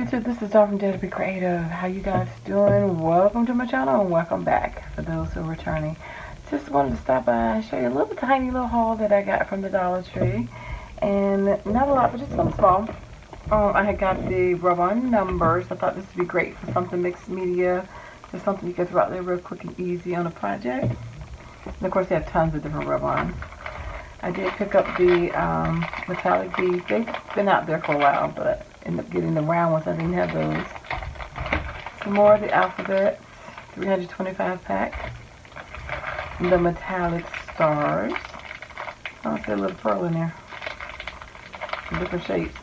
YouTube, this is Dar from DaretoBeCreative. How you guys doing? Welcome to my channel and welcome back for those who are returning. Just wanted to stop by and show you a little tiny little haul that I got from the Dollar Tree. And not a lot, but just something small. I had got the rub-on numbers. I thought this would be great for something mixed media. Just something you can throw out there real quick and easy on a project. And of course they have tons of different rub-ons. I did pick up the metallic beads. They've been out there for a while, but ended up getting the round ones. I didn't have those. Some more of the alphabets, 325 pack. The metallic stars. Oh, I see a little pearl in there. Different shapes.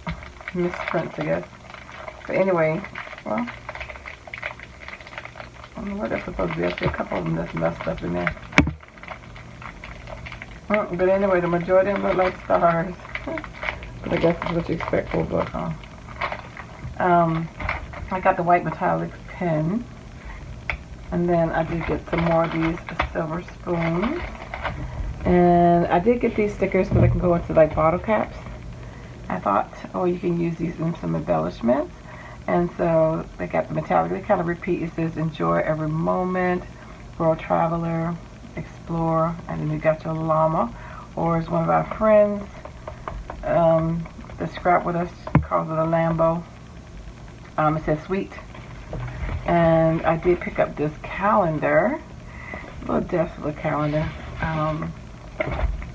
Misprints, I guess. But anyway, well, I don't know what they're supposed to be. I see a couple of them that's messed up in there. But anyway, the majority of them look like stars. But I guess that's what you expect for a book, huh? I got the white metallic pen. And then I did get some more of these silver spoons. And I did get these stickers so they can go into like bottle caps. I thought, oh, you can use these in some embellishments. And so they got the metallic. They kind of repeat. It says, enjoy every moment, world traveler, explore, and then you got your llama, or as one of our friends that scrap with us calls it a Lambo. It says sweet. And I did pick up this calendar, a little desk little calendar,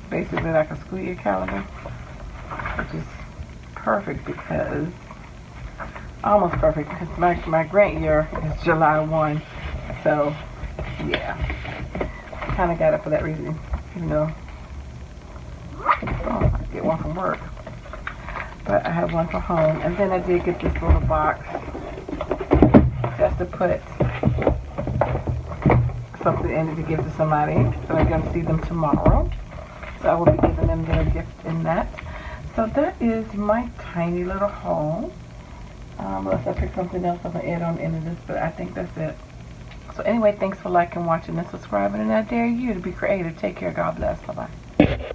basically like a school year calendar, which is perfect because, almost perfect because my grant year is July 1, so yeah. Kind of got it for that reason, even though I get one from work, but I have one for home. And then I did get this little box just to put something in it to give to somebody, so I'm going to see them tomorrow, so I will be giving them their gift in that. So that is my tiny little haul. Unless I pick something else I'm going to add on the end of this, but I think that's it. So anyway, thanks for liking, watching, and subscribing, and I dare you to be creative. Take care. God bless. Bye-bye.